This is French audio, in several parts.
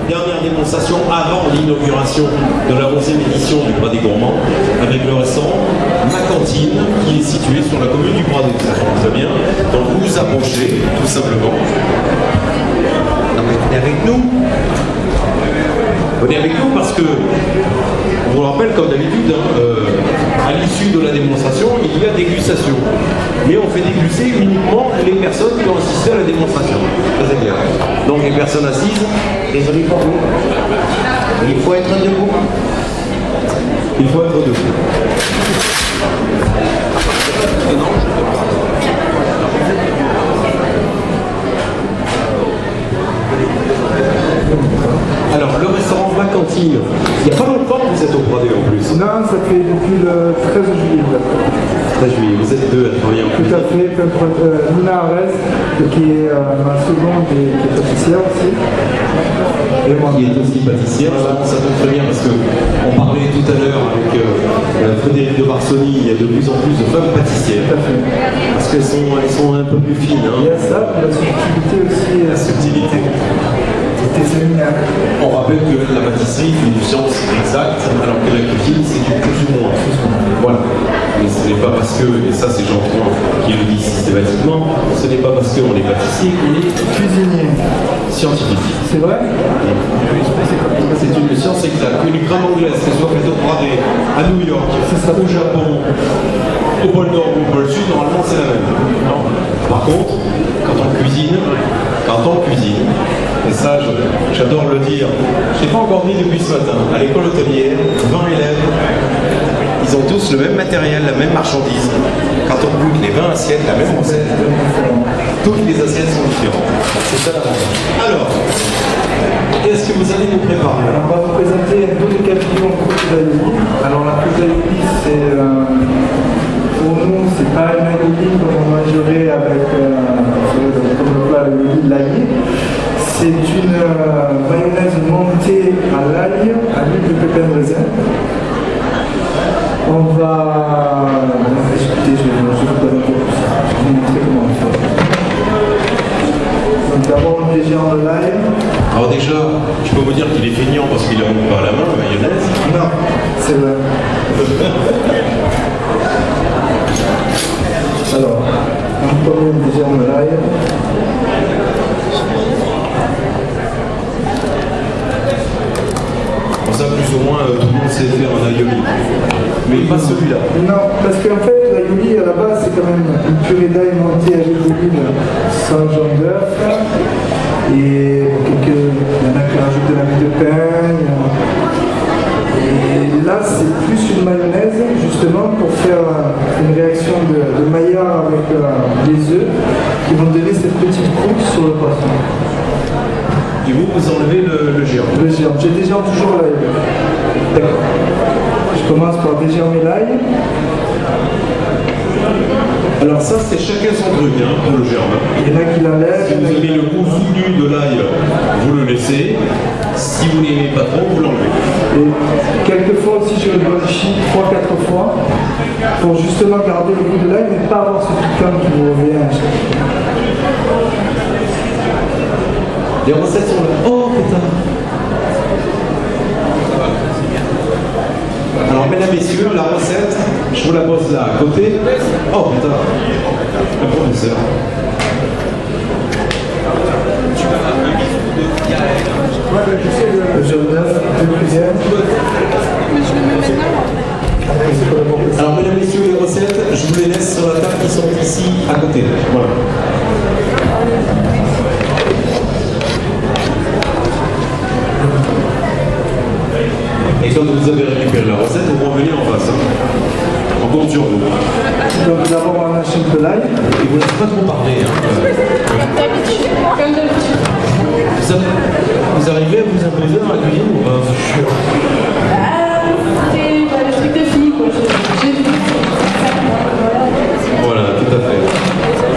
dernière démonstration avant l'inauguration de la 11e édition du Bras des Gourmands, avec le restaurant Ma Cantine, qui est situé sur la commune du Bras des Gourmands. Très bien. Donc vous vous approchez, tout simplement. Non, mais venez avec nous. Venez avec nous parce que, on vous le rappelle comme d'habitude, à l'issue de la démonstration, il y a dégustation. Mais on fait déguster uniquement les personnes qui ont assisté à la démonstration. Très bien. Donc les personnes assises, désolé pour vous. Il faut être debout. Il faut être debout. Alors, le restaurant Ma Cantine, il n'y a pas longtemps que vous êtes au Bradé en plus. Non, ça fait depuis le 13 juillet. 13 juillet, vous êtes deux à travailler en plus. Tout à fait, Nina Arès, qui est ma seconde et qui est pâtissière aussi. Et moi qui est aussi pâtissière, ça tombe très bien parce qu'on parlait tout à l'heure avec Frédéric de Barsoni, il y a de plus en plus de femmes pâtissières. Tout à fait. Parce qu'elles sont un peu plus fines. Hein. Il y a ça, la subtilité aussi. La subtilité. On rappelle que la pâtisserie fait une science exacte, alors que la cuisine c'est du plus ou moins. Voilà. Mais ce n'est pas parce que, et ça c'est Jean-François qui le dit systématiquement, ce n'est pas parce qu'on est pâtissier qu'on est cuisinier. Scientifique. C'est vrai? C'est une science exacte. Une crème anglaise, qu'elle soit faite au Bradé, à New York, au Japon, au pôle Nord ou au pôle Sud, normalement c'est la même. Non. Par contre, quand on cuisine, et ça j'adore le dire, je n'ai pas encore dit depuis ce matin, à l'école hôtelière, 20 élèves, ils ont tous le même matériel, la même marchandise. Quand on goûte les 20 assiettes, la même recette, toutes les assiettes sont différentes. C'est ça l'avantage. Alors, qu'est-ce que vous allez nous préparer? On va vous présenter deux décapillons Kouzaïouli. Alors la Kouzaïouli, c'est pour nous, c'est pas une aïoli comme on mangerait avec comme le plat de l'ail. C'est une mayonnaise montée à l'ail, à l'huile de pépins de raisin. On va discuter, je vais vous présenter tout ça. Je vais vous montrer comment on fait. Donc d'abord on dégéante l'ail. Alors déjà, je peux vous dire qu'il est feignant parce qu'il a pas à la main, la mayonnaise. Non, c'est vrai. Alors, on commence déjà en l'ail. Bon, ça, plus ou moins, tout le monde sait faire un aioli. Mais pas celui-là. Non, parce qu'en fait, l'aioli, à la base, c'est quand même une purée d'ail montée avec de l'huile sans jaune d'œuf. Et il y en a qui rajoutent de la mie de pain. Et là, c'est plus une mayonnaise, justement, pour faire une réaction de Maillard avec les œufs, qui vont donner cette petite croûte sur le poisson. Et vous enlevez le germe. Le germe. J'ai dégéré toujours l'ail. D'accord. Je commence par dégérer l'ail. Alors ça, c'est chacun son truc, hein, pour le germe. Il y en a qui l'enlèvent. Si vous aimez le goût soutenu de l'ail, vous le laissez. Si vous n'aimez pas trop, vous l'enlevez. Et quelquefois aussi, je le blanchis 3-4 fois pour justement garder le goût de l'ail, mais pas avoir ce piquant qui vous revient à chaque fois. Les recettes sont là. Oh putain! Alors, mesdames, messieurs, la recette, je vous la pose là à côté. Oh putain! Le professeur. Le jaune d'œuf, 2 cuillères. Alors, mesdames, messieurs, les recettes, je vous les laisse sur la table qui sont ici à côté. Voilà. Et quand vous avez récupéré la recette, vous revenez en face. Hein. On compte sur vous. Donc d'abord on lâche un peu l'ail. Et vous n'avez pas trop parlé. Hein. Comme d'habitude. Vous arrivez à vous imposer dans la cuisine ou pas? C'est le truc de fille, quoi. Voilà, tout à fait.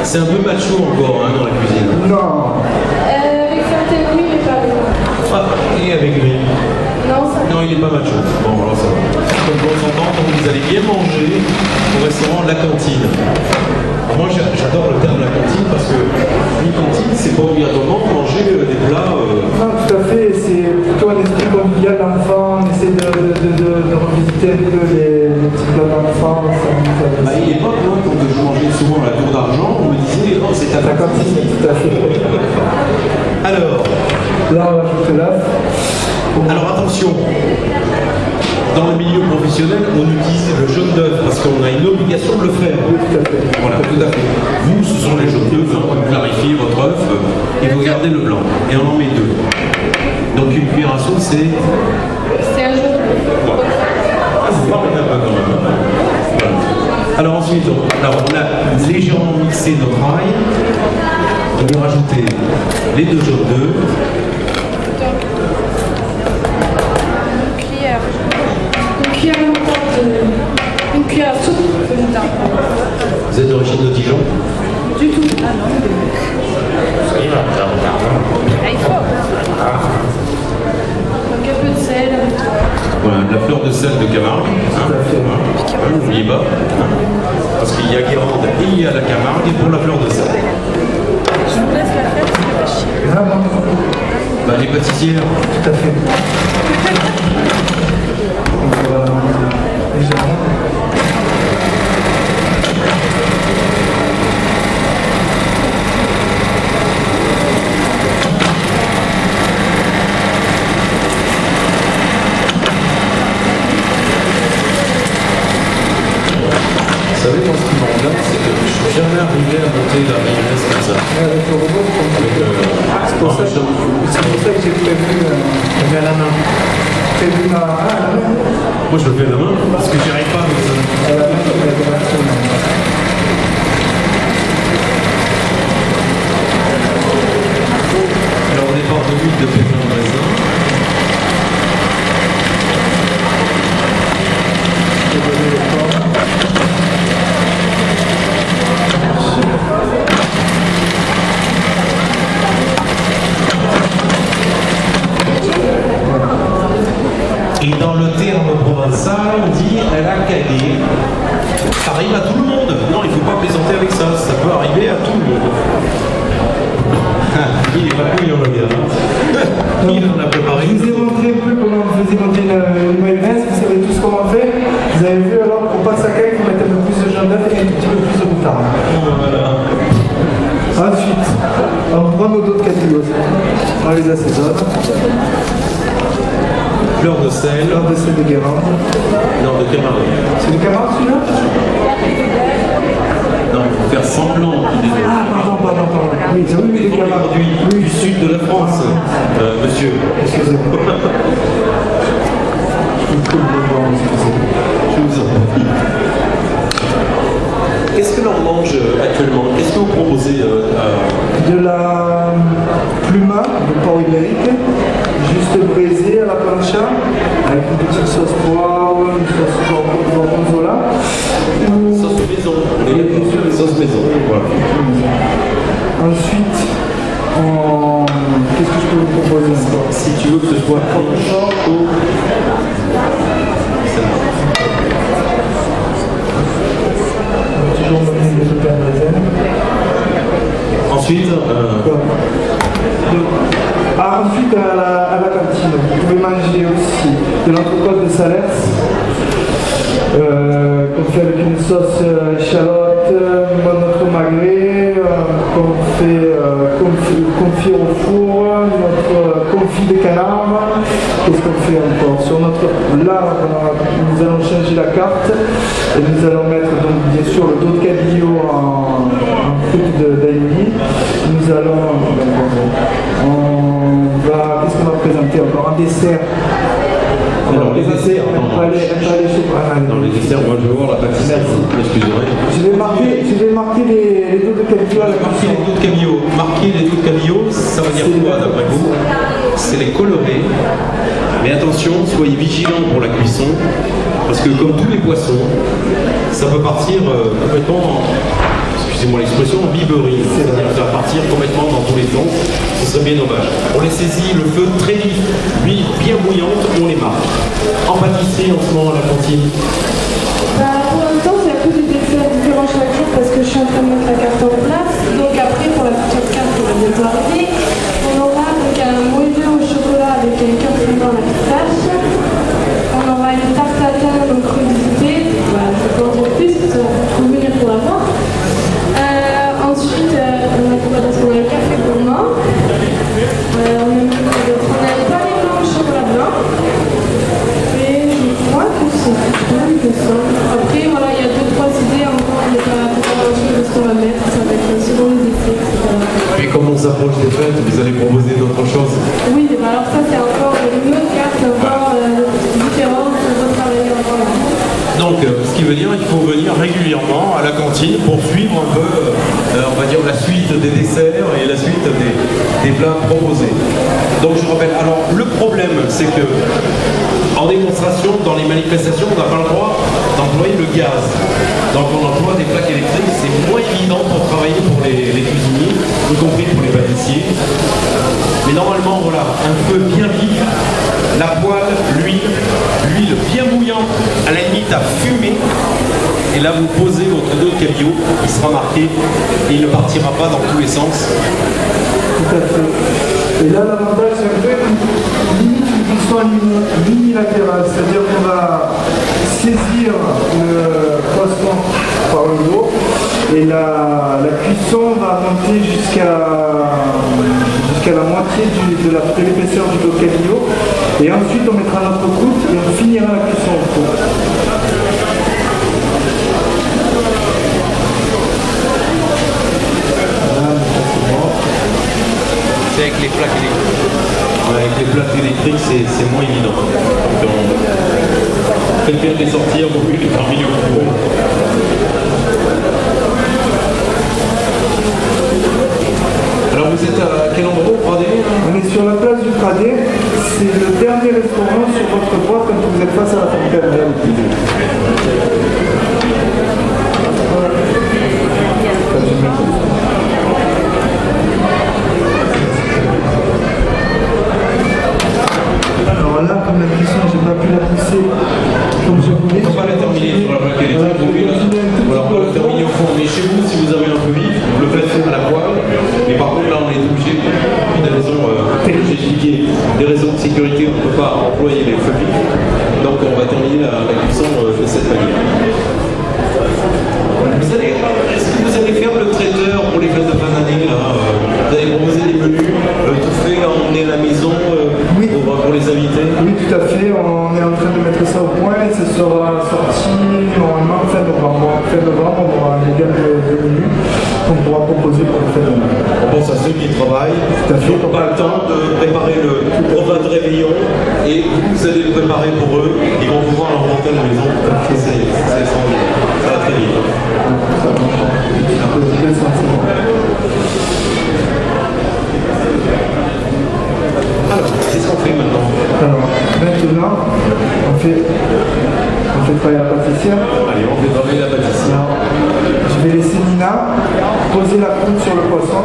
C'est un peu macho encore hein, dans la cuisine. Non. Avec certaines oui, mais pas avec moi. Ah, et avec lui? Non, ça. Non, il n'est pas macho. Bon, alors ça va. Comme on s'entend, vous allez bien manger au restaurant La Cantine. Alors moi, j'adore le terme La Cantine parce que une cantine, c'est pas obligatoirement manger des plats. Non, tout à fait. C'est là, on rajoute l'œuf. Alors attention, dans le milieu professionnel, on utilise le jaune d'œuf parce qu'on a une obligation de le faire. Oui, tout à fait. Voilà, tout à fait. Vous, ce sont les jaunes d'œufs, hein, vous clarifiez votre œuf et vous gardez le blanc. Et on en met 2. Donc une cuillère à soupe, c'est... C'est un jeu. Voilà. Ah, c'est pas mal quand même. Hein. Voilà. Alors ensuite, on a légèrement mixé notre ail. On va rajouter les 2 jaunes d'œufs. Une cuillère à soupe. Vous êtes d'origine de Dijon? Du tout. Ah non. Ah, il faut. Donc un peu de sel. Voilà, de la fleur de sel de Camargue. Hein, n'oubliez pas. Hein, parce qu'il y a Guérande et il y a la Camargue pour la fleur de sel. Je vous laisse la fête, c'est pas chier. Vraiment. Bah, les pâtissières. Tout à fait. Donc, légèrement. Vous savez, moi, ce qui m'engage, c'est que je suis jamais arrivé à monter la mayonnaise comme ça. Avec le robot, c'est pour ça que j'ai prévu à la main. Prévu à la main. Moi, je le fais à la main parce que j'y arrive pas avec ça. À la main, comme la décoration. Alors, on est parvenu de pépins de raisin. Je vais donner le temps. Et dans le terme provençal, on dit elle a calé. Ça arrive à tout le monde. Non, il ne faut pas plaisanter avec ça. Ça peut arriver à tout le monde. Il est pas couillon le gars. Il en a préparé. Je vous ai montré un peu comment on faisait monter une mayonnaise, vous savez tous comment on fait. Vous avez vu alors qu'on passe à cake, on met un peu plus de jaune d'œuf et un petit peu plus de moutarde. Voilà. Ensuite, on prend nos dos de catillos. On les assaisonne. Fleur de sel. Fleur de sel de Guérande. Non, de Camargue. C'est de Camargue celui-là? Non, il faut faire semblant qu'il est de Ah, pardon. Oui, c'est oui, de Camargue. produit du sud de la France, monsieur. Excusez-moi. Je vous en prie. Qu'est-ce que l'on mange actuellement? Qu'est-ce que vous proposez De la pluma de porc ibérique, juste braisée à la plancha, avec une petite sauce poivre, une sauce gorgonzola. Sauce maison. Sauce maison. Voilà. Ensuite, qu'est-ce que je peux vous proposer encore? Si tu veux que ce soit chaud, Toujours donner des pépins de raisin. ensuite, Ensuite, à la cantine, vous pouvez manger aussi de l'entrecôte de Salers, qu'on fait avec une sauce échalote, notre magret, qu'on fait confit au four, notre confit de canard. Qu'est-ce qu'on fait encore? Sur notre là, nous allons changer la carte et nous allons mettre donc bien sûr le dos de cabillaud en fruits d'ail. Nous allons, qu'est-ce qu'on va présenter encore? Un dessert. alors les desserts, dans les desserts, moi je veux voir la pâtisserie. Excusez-moi. Je vais marquer les dos de cabillaud à la Marquer les cuisson. dos de cabillaud. Marquer les dos de cabillaud, ça veut dire quoi d'après vous? C'est les colorer. Mais attention, soyez vigilants pour la cuisson, parce que comme tous les poissons, ça peut partir complètement, excusez-moi l'expression, en biberie. C'est-à-dire que ça va partir complètement dans tous les sens. Ce serait bien dommage. On les saisit, le feu très vif, l'huile bien bouillante, on les marque. En pâtisserie en ce moment à la cantine. Bah, pour l'instant, c'est un peu des desserts différents chaque jour parce que je suis en train de mettre la carte en place. Donc après, pour la future carte qui va bientôt arriver, on aura donc un moelleux au chocolat avec un cœur fondant à la pistache. On aura une tarte à tatin donc revisitée. Voilà, je peux en dire plus parce qu'il faut venir pour la voir. Ensuite, on a quoi d'autre? On a le café gourmand. On a un peu de simple. Après, voilà, il y a 2-3 idées encore, on n'est pas totalement sûr de ce qu'on va mettre, ça va être selon les essais, etc. Et comme on s'approche des fêtes, vous allez proposer d'autres choses. Oui, bah alors ça c'est encore une autre carte encore différente, on va travailler encore là. Donc, ce qui veut dire qu'il faut venir régulièrement à la cantine pour suivre un peu, on va dire, la suite des desserts et la suite des plats proposés. Donc, je rappelle, alors, le problème, c'est que en démonstration, dans les manifestations, on n'a pas le droit d'employer le gaz. Donc, on emploie des plaques électriques, c'est moins évident pour travailler pour les cuisiniers, y compris pour les pâtissiers. Mais normalement, voilà, un feu bien vif, la poêle, l'huile bien bouillante, à la limite à fumer. Et là, vous posez votre dos de cabillaud, il sera marqué et il ne partira pas dans tous les sens. Tout à fait. Et là, l'avantage, c'est un peu limite une cuisson unilatérale, c'est-à-dire qu'on va saisir le poisson par le dos et la cuisson va monter jusqu'à la moitié de l'épaisseur du dos de cabillaud et ensuite on mettra notre croûte et on finira la cuisson au four. C'est avec les plaques électriques. Ouais, avec les plaques électriques, c'est moins évident. Donc, on fait bien les sortir, vaut mieux les terminer au four. Alors vous êtes à quel endroit au Pradet? On est sur la place du Pradet, c'est le dernier restaurant sur votre droite quand vous êtes face à la fontaine. Alors là, comme la cuisson, j'ai pas pu la pousser comme je voulais. On ne peut pas la terminer sur la plaque électrique. Voilà, on peut la terminer au fond. Mais chez vous, si vous avez un peu vif, vous le faites à la poêle. Mais par contre, là, on est obligé, pour des raisons, j'ai expliqué, des raisons de sécurité, on ne peut pas employer les feux vifs. Donc, on va terminer la cuisson de cette manière. Est-ce que vous allez faire le traiteur pour les fêtes de fin d'année là vous allez proposer des menus tout fait à emmener à la maison Oui. pour les invités? Oui, tout à fait. On est en train de mettre ça au point et ce sera sorti normalement fin novembre. Fin novembre, on aura une gamme de menus qu'on pourra proposer pour le fin d'année. On pense à ceux qui travaillent, Tout à fait. qui n'ont pas le temps de préparer le repas de réveillon et vous allez le préparer pour eux. Ils vont pouvoir leur monter à la maison. C'est extraordinaire. Ça va très vite. Ça va. Un peu de sentiment. Alors, qu'est-ce qu'on fait maintenant? Alors, maintenant, on fait travailler la pâtissière. Allez, on fait travailler la pâtisserie. Alors, je vais laisser Nina poser la croûte sur le poisson.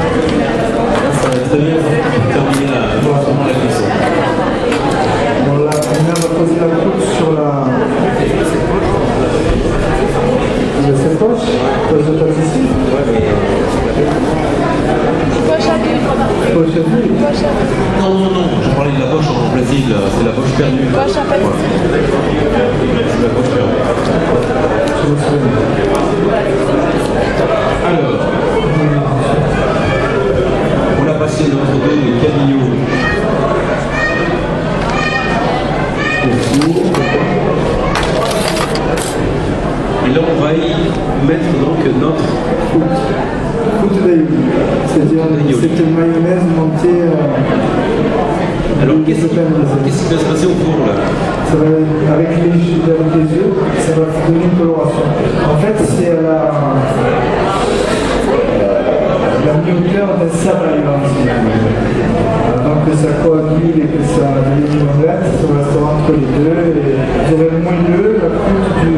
Ça va très bien pour terminer la cuisson. Voilà, Nina va poser la croûte sur la cette poche de pâtisserie. Poche à vue. Poche à vue. Non, je parlais de la poche en Brésil, c'est la poche perdue. Poche à pâtisserie. C'est la poche perdue. Alors, on a passé notre dos de cabillaud au four. Et là, on va y mettre donc notre Croûte d'ayoub, c'est-à-dire cette mayonnaise montée Alors, qu'est-ce qui va se passer au four là? ça va, avec les œufs, ça va donner une coloration. En fait, c'est la mi-hauteur d'un sable donc que ça coagule et que ça donne une omelette, ça va se rester entre les deux et vous aurez le moelleux, la croûte du